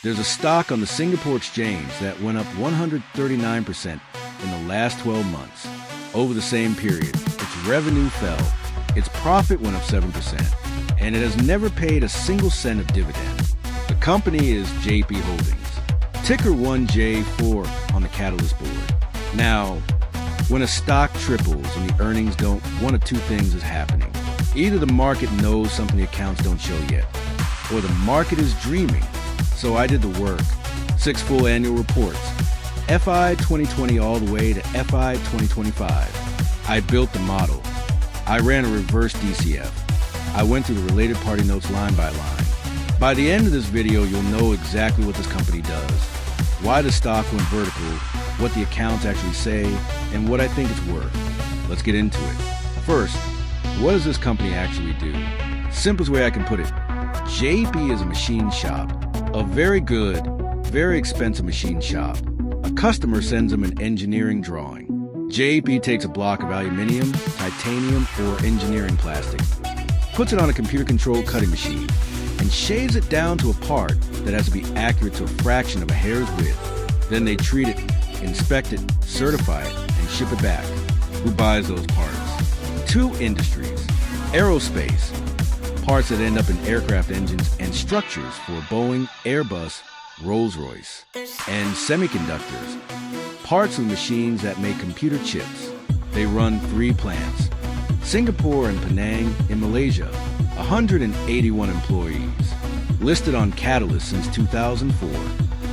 There's a stock on the Singapore Exchange that went up 139% in the last 12 months. Over the same period, its revenue fell, its profit went up 7%, and it has never paid a single cent of dividend. The company is JEP Holdings, ticker 1J4 on the Catalist board. Now, when a stock triples and the earnings don't, one of two things is happening. Either the market knows something the accounts don't show yet, or the market is dreaming. So I did the work. 6 full annual reports, FI 2020 all the way to FI 2025. I built the model. I ran a reverse DCF. I went through the related party notes line by line. By the end of this video, you'll know exactly what this company does, why the stock went vertical, what the accounts actually say, and what I think it's worth. Let's get into it. First, what does this company actually do? Simplest way I can put it, JEP is a machine shop, a very good, very expensive machine shop. A customer sends them an engineering drawing. JEP takes a block of aluminum, titanium, or engineering plastic, puts it on a computer-controlled cutting machine, and shaves it down to a part that has to be accurate to a fraction of a hair's width. Then they treat it, inspect it, certify it, and ship it back. Who buys those parts? 2 industries. Aerospace, parts that end up in aircraft engines and structures for Boeing, Airbus, Rolls-Royce. And semiconductors, parts of machines that make computer chips. They run 3 plants. Singapore and Penang in Malaysia, 181 employees, listed on Catalist since 2004.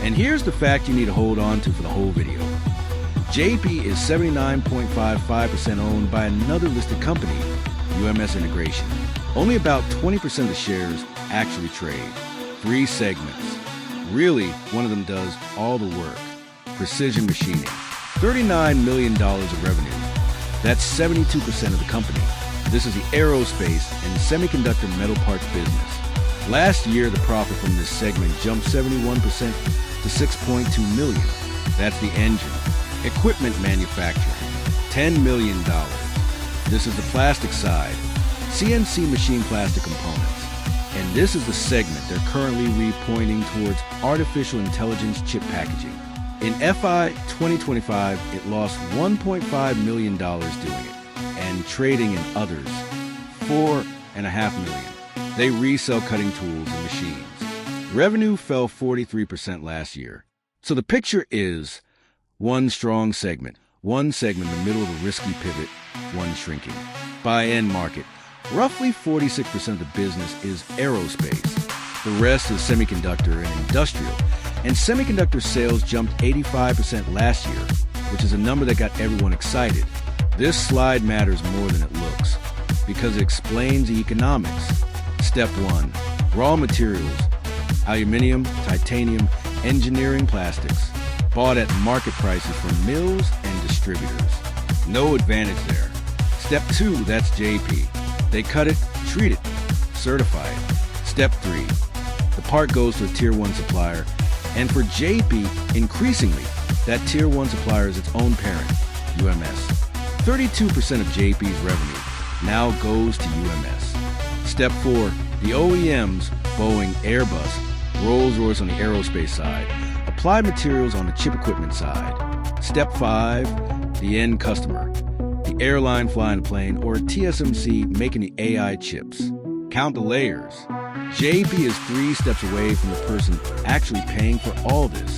And here's the fact you need to hold on to for the whole video. JEP is 79.55% owned by another listed company, UMS Integration. Only about 20% of the shares actually trade. 3 segments. Really, one of them does all the work. Precision machining. $39 million of revenue. That's 72% of the company. This is the aerospace and semiconductor metal parts business. Last year, the profit from this segment jumped 71% to $6.2 million. That's the engine. Equipment manufacturing, $10 million. This is the plastic side, CNC machine plastic components. And this is the segment they're currently repointing towards artificial intelligence chip packaging. In FI 2025, it lost $1.5 million doing it, and trading in others, $4.5 million. They resell cutting tools and machines. Revenue fell 43% last year. So the picture is one strong segment, one segment in the middle of a risky pivot, one shrinking. By end market, roughly 46% of the business is aerospace. The rest is semiconductor and industrial. And semiconductor sales jumped 85% last year, which is a number that got everyone excited. This slide matters more than it looks, because it explains the economics. Step 1, raw materials, aluminum, titanium, engineering plastics, bought at market prices from mills and distributors. No advantage there. Step 2, that's JEP. They cut it, treat it, certify it. Step 3, the part goes to a Tier 1 supplier, and for JEP, increasingly, that Tier 1 supplier is its own parent, UMS. 32% of JEP's revenue now goes to UMS. Step 4, the OEMs, Boeing, Airbus, Rolls-Royce on the aerospace side, apply materials on the chip equipment side. Step 5, the end customer, the airline flying the plane, or a TSMC making the AI chips. Count the layers. JEP is 3 steps away from the person actually paying for all this.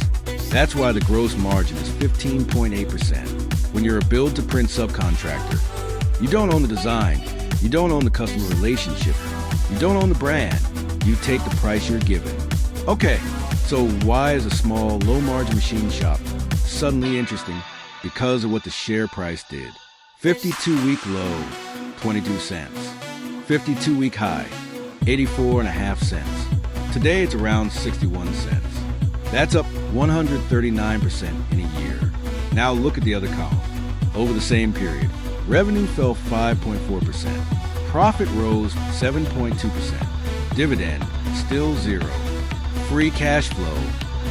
That's why the gross margin is 15.8%. When you're a build-to-print subcontractor, you don't own the design, you don't own the customer relationship, you don't own the brand, you take the price you're given. Okay, so why is a small, low-margin machine shop suddenly interesting? Because of what the share price did. 52-week low, 22 cents. 52-week high, 84.5 cents. Today it's around 61 cents. That's up 139% in a year. Now look at the other column. Over the same period, revenue fell 5.4%. Profit rose 7.2%. Dividend still 0. Free cash flow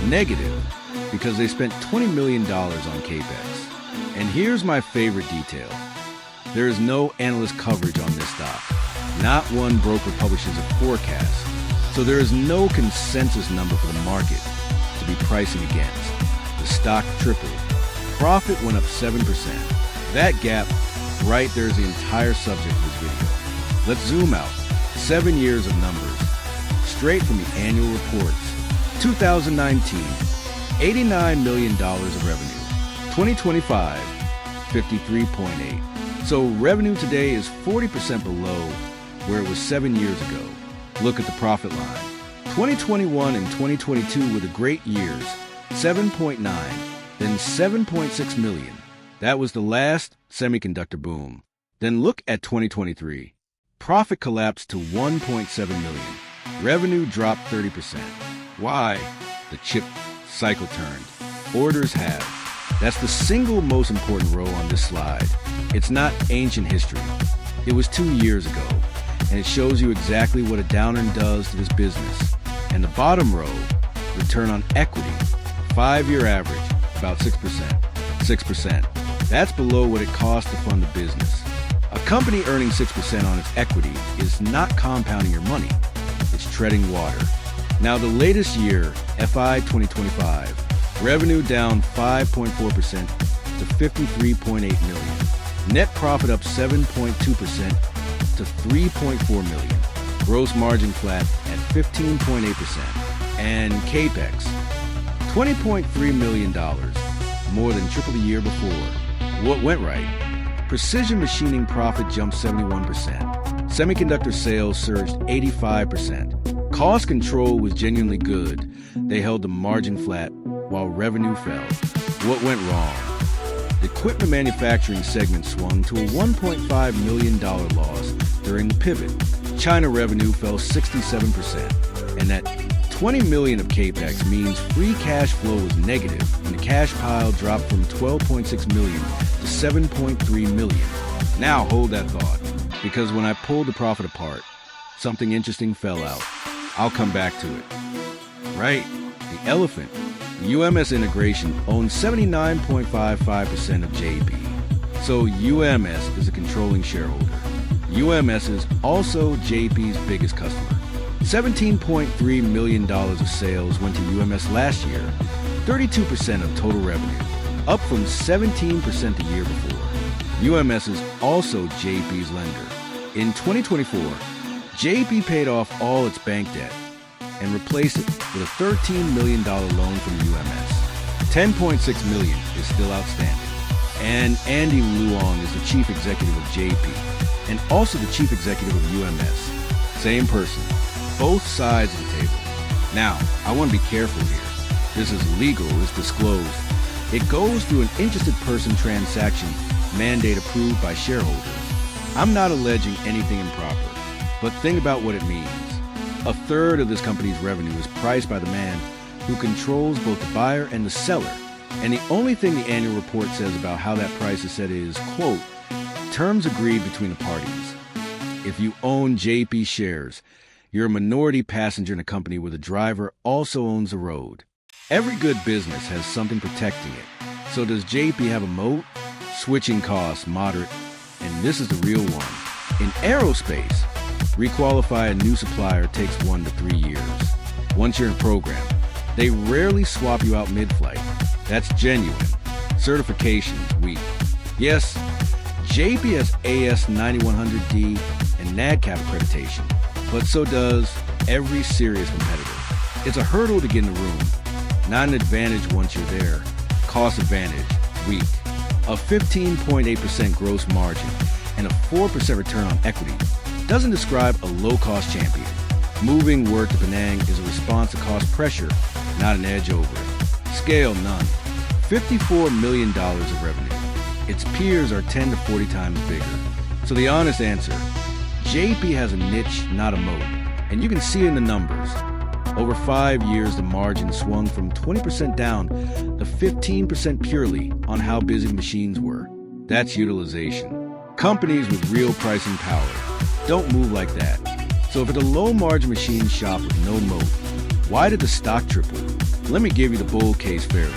negative because they spent $20 million on capex. And here's my favorite detail. There is no analyst coverage on this stock. Not one broker publishes a forecast. So there is no consensus number for the market. be pricing against. The stock tripled. Profit went up 7%. That gap, right there is the entire subject of this video. Let's zoom out. 7 years of numbers. Straight from the annual reports. 2019, $89 million of revenue. 2025, 53.8. So revenue today is 40% below where it was 7 years ago. Look at the profit line. 2021 and 2022 were the great years. 7.9, then 7.6 million. That was the last semiconductor boom. Then look at 2023. Profit collapsed to 1.7 million. Revenue dropped 30%. Why? The chip cycle turned. Orders have. That's the single most important row on this slide. It's not ancient history. It was 2 years ago, and it shows you exactly what a downturn does to this business. And the bottom row, return on equity, 5-year average, about 6%. 6%. That's below what it costs to fund the business. A company earning 6% on its equity is not compounding your money. It's treading water. Now the latest year, FI 2025, revenue down 5.4% to 53.8 million. Net profit up 7.2% to 3.4 million. Gross margin flat at 15.8%. And CAPEX, $20.3 million, more than triple the year before. What went right? Precision machining profit jumped 71%. Semiconductor sales surged 85%. Cost control was genuinely good. They held the margin flat while revenue fell. What went wrong? The equipment manufacturing segment swung to a $1.5 million loss during the pivot. China revenue fell 67%, and that $20 million of CAPEX means free cash flow was negative, and the cash pile dropped from $12.6 million to $7.3 million. Now hold that thought, because when I pulled the profit apart, something interesting fell out. I'll come back to it. Right, the elephant. UMS Integration owns 79.55% of JEP, so UMS is a controlling shareholder. UMS is also JEP's biggest customer. $17.3 million of sales went to UMS last year, 32% of total revenue, up from 17% the year before. UMS is also JEP's lender. In 2024, JEP paid off all its bank debt and replaced it with a $13 million loan from UMS. $10.6 million is still outstanding. And Andy Luong is the chief executive of JEP and also the chief executive of UMS. Same person, both sides of the table. Now, I want to be careful here. This is legal, it's disclosed. It goes through an interested person transaction mandate approved by shareholders. I'm not alleging anything improper, but think about what it means. A third of this company's revenue is priced by the man who controls both the buyer and the seller. And the only thing the annual report says about how that price is set is, quote, terms agreed between the parties. If you own JEP shares, you're a minority passenger in a company where the driver also owns the road. Every good business has something protecting it. So does JEP have a moat? Switching costs, moderate, and this is the real one. In aerospace, requalify a new supplier takes 1 to 3 years. Once you're in program, they rarely swap you out mid-flight. That's genuine. Certification's weak. Yes, JEP has AS9100D and NADCAP accreditation, but so does every serious competitor. It's a hurdle to get in the room, not an advantage once you're there. Cost advantage, weak. A 15.8% gross margin and a 4% return on equity doesn't describe a low-cost champion. Moving work to Penang is a response to cost pressure, not an edge over it. Scale, none. $54 million of revenue. Its peers are 10 to 40 times bigger. So the honest answer, JEP has a niche, not a moat. And you can see it in the numbers. Over 5 years, the margin swung from 20% down to 15% purely on how busy the machines were. That's utilization. Companies with real pricing power don't move like that. So if it's a low-margin machine shop with no moat, why did the stock triple? Let me give you the bull case fairly.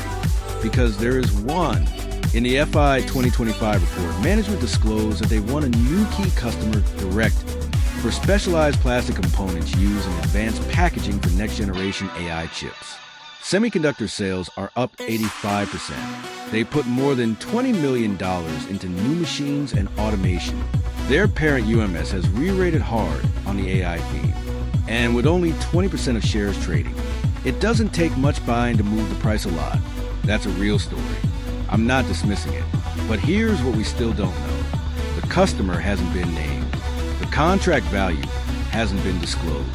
Because there is one. In the FI 2025 report, management disclosed that they won a new key customer direct for specialized plastic components used in advanced packaging for next-generation AI chips. Semiconductor sales are up 85%. They put more than $20 million into new machines and automation. Their parent UMS has re-rated hard on the AI theme. And with only 20% of shares trading, it doesn't take much buying to move the price a lot. That's a real story. I'm not dismissing it. But here's what we still don't know. The customer hasn't been named. The contract value hasn't been disclosed.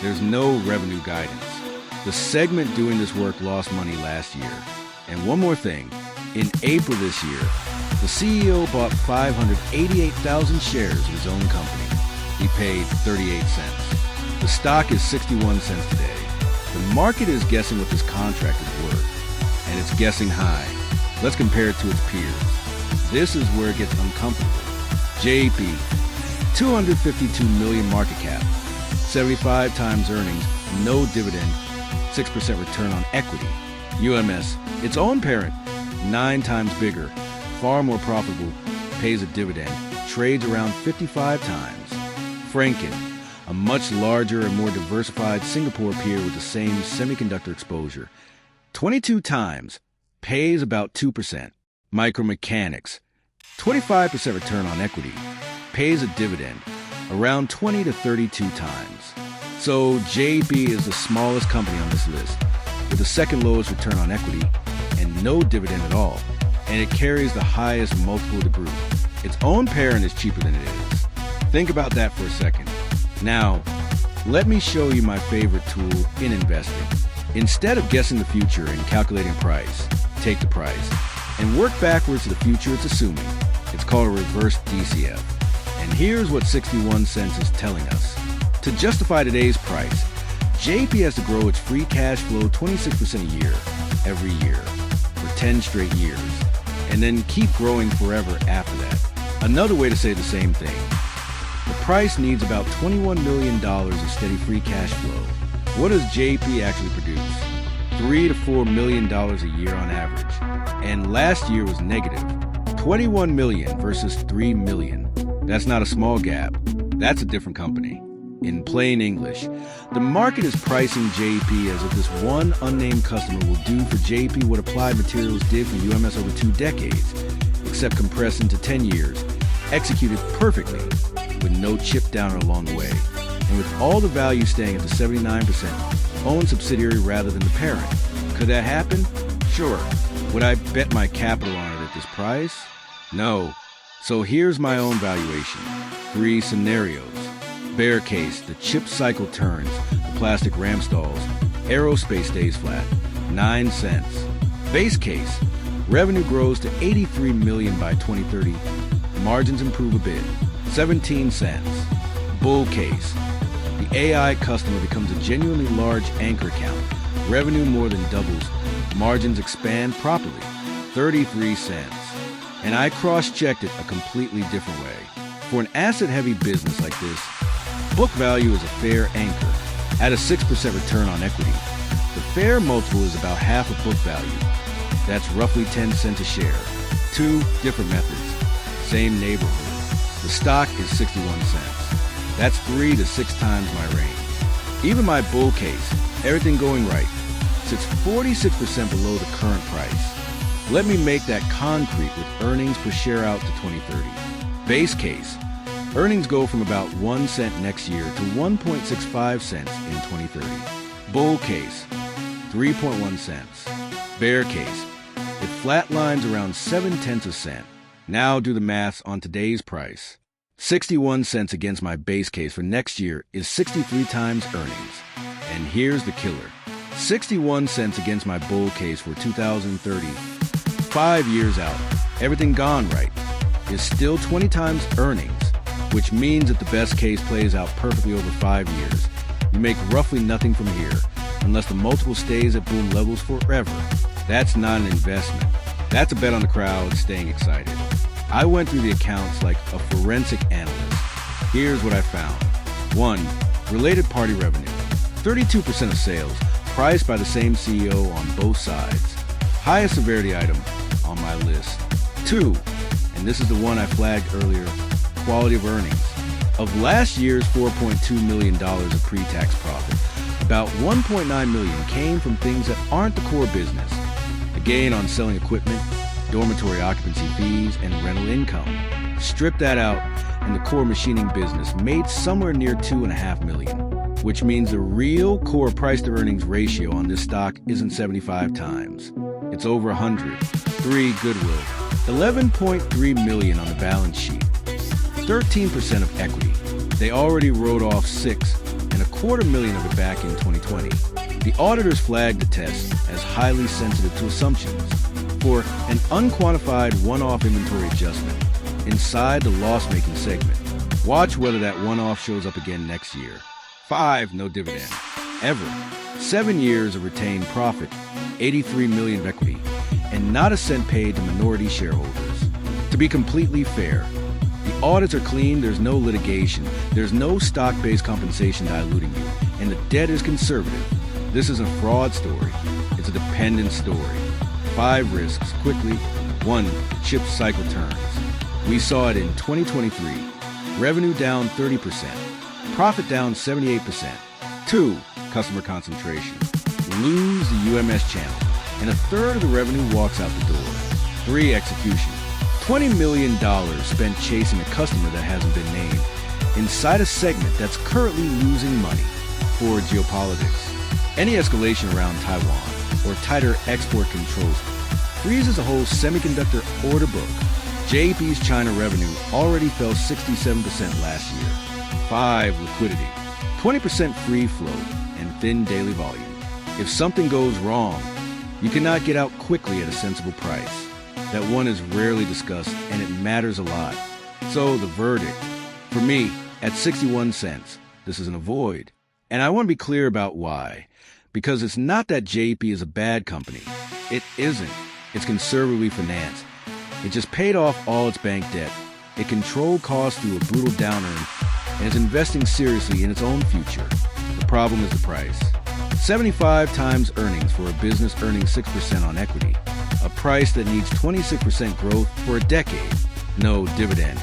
There's no revenue guidance. The segment doing this work lost money last year. And one more thing. In April this year, the CEO bought 588,000 shares of his own company. He paid 38 cents. The stock is 61 cents today. The market is guessing what this contract is worth, and it's guessing high. Let's compare it to its peers. This is where it gets uncomfortable. JEP, 252 million market cap, 75 times earnings, no dividend, 6% return on equity. UMS, its own parent, 9 times bigger, far more profitable, pays a dividend, trades around 55 times. Frencken, a much larger and more diversified Singapore peer with the same semiconductor exposure, 22 times, pays about 2%. Micromechanics, 25% return on equity, pays a dividend, around 20 to 32 times. So JEP is the smallest company on this list, with the second lowest return on equity and no dividend at all, and it carries the highest multiple of the group. Its own parent is cheaper than it is. Think about that for a second. Now, let me show you my favorite tool in investing. Instead of guessing the future and calculating price, take the price, and work backwards to the future it's assuming. It's called a Reverse DCF. And here's what 61 cents is telling us. To justify today's price, JEP has to grow its free cash flow 26% a year, every year, for 10 straight years, and then keep growing forever after that. Another way to say the same thing. The price needs about $21 million of steady free cash flow. What does JEP actually produce? $3 to $4 million a year on average. And last year was negative. 21 million versus 3 million. That's not a small gap. That's a different company. In plain English, the market is pricing JEP as if this one unnamed customer will do for JEP what Applied Materials did for UMS over 2 decades, except compressed into 10 years, executed perfectly, with no chip downer along the way, and with all the value staying at the 79% owned subsidiary rather than the parent. Could that happen? Sure. Would I bet my capital on it at this price? No. So here's my own valuation. 3 scenarios. Bear case, the chip cycle turns, the plastic ram stalls, aerospace stays flat, 9 cents. Base case, revenue grows to 83 million by 2030, margins improve a bit, 17 cents. Bull case, the AI customer becomes a genuinely large anchor account, revenue more than doubles, margins expand properly, 33 cents. And I cross-checked it a completely different way. For an asset-heavy business like this, book value is a fair anchor, at a 6% return on equity. The fair multiple is about half of book value. That's roughly 10 cents a share. 2 different methods, same neighborhood. The stock is 61 cents. That's 3 to 6 times my range. Even my bull case, everything going right, sits 46% below the current price. Let me make that concrete with earnings per share out to 2030. Base case, earnings go from about 1 cent next year to 1.65 cents in 2030. Bull case, 3.1 cents. Bear case, it flatlines around 0.7 cents. Now do the maths on today's price. 61 cents against my base case for next year is 63 times earnings. And here's the killer. 61 cents against my bull case for 2030, 5 years out, everything gone right, is still 20 times earnings, which means that the best case plays out perfectly over 5 years. You make roughly nothing from here, unless the multiple stays at boom levels forever. That's not an investment. That's a bet on the crowd staying excited. I went through the accounts like a forensic analyst. Here's what I found. 1. Related party revenue. 32% of sales, priced by the same CEO on both sides. Highest severity item on my list. 2. And this is the one I flagged earlier, quality of earnings. Of last year's $4.2 million of pre-tax profit, About $1.9 million came from things that aren't the core business. The gain on selling equipment, dormitory occupancy fees, and rental income. Strip that out, and the core machining business made somewhere near $2.5 million, which means the real core price-to-earnings ratio on this stock isn't 75 times. It's over 100. 3 goodwill, $11.3 million on the balance sheet, 13% of equity. They already wrote off $6.25 million of it back in 2020. The auditors flagged the test as highly sensitive to assumptions for an unquantified one-off inventory adjustment inside the loss-making segment. Watch whether that one-off shows up again next year. 5, no dividend. Ever. 7 years of retained profit, $83 million of equity, and not a cent paid to minority shareholders. To be completely fair, the audits are clean, there's no litigation, there's no stock-based compensation diluting you, and the debt is conservative. This isn't a fraud story, it's a dependent story. 5 risks, quickly. 1, the chip cycle turns. We saw it in 2023. Revenue down 30%, profit down 78%. 2, customer concentration. Lose the UMS channel, and a third of the revenue walks out the door. 3, execution. $20 million spent chasing a customer that hasn't been named inside a segment that's currently losing money. 4, geopolitics. Any escalation around Taiwan or tighter export controls freezes the whole semiconductor order book. JEP's China revenue already fell 67% last year. 5, liquidity. 20% free float and thin daily volume. If something goes wrong, you cannot get out quickly at a sensible price. That one is rarely discussed, and it matters a lot. So the verdict, for me, at 61 cents, this is an avoid. And I want to be clear about why. Because it's not that JEP is a bad company. It isn't. It's conservatively financed. It just paid off all its bank debt. It controlled costs through a brutal downturn and is investing seriously in its own future. The problem is the price. 75 times earnings for a business earning 6% on equity. A price that needs 26% growth for a decade. No dividend.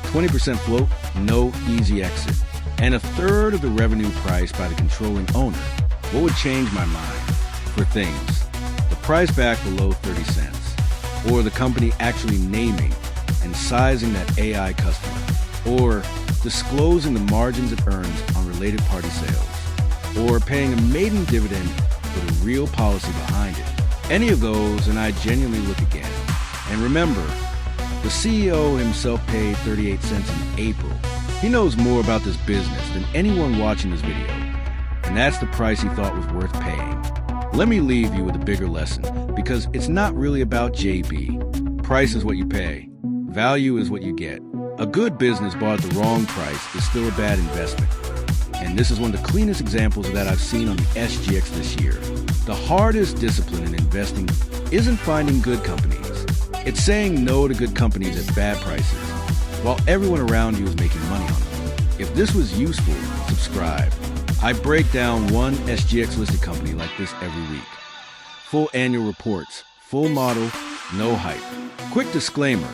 20% float, no easy exit. And a third of the revenue priced by the controlling owner. What would change my mind? For things. The price back below 30 cents. Or the company actually naming and sizing that AI customer. Or disclosing the margins it earns on related party sales. Or paying a maiden dividend with a real policy behind it. Any of those, and I genuinely look again. And remember, the CEO himself paid 38 cents in April. He knows more about this business than anyone watching this video. And that's the price he thought was worth paying. Let me leave you with a bigger lesson, because it's not really about JEP. Price is what you pay. Value is what you get. A good business bought at the wrong price is still a bad investment. And this is one of the cleanest examples of that I've seen on the SGX this year. The hardest discipline in investing isn't finding good companies. It's saying no to good companies at bad prices, while everyone around you is making money on them. If this was useful, subscribe. I break down one SGX listed company like this every week. Full annual reports, full model, no hype. Quick disclaimer,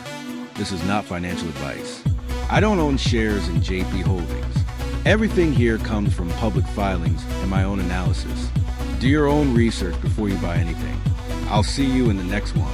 this is not financial advice. I don't own shares in JEP Holdings. Everything here comes from public filings and my own analysis. Do your own research before you buy anything. I'll see you in the next one.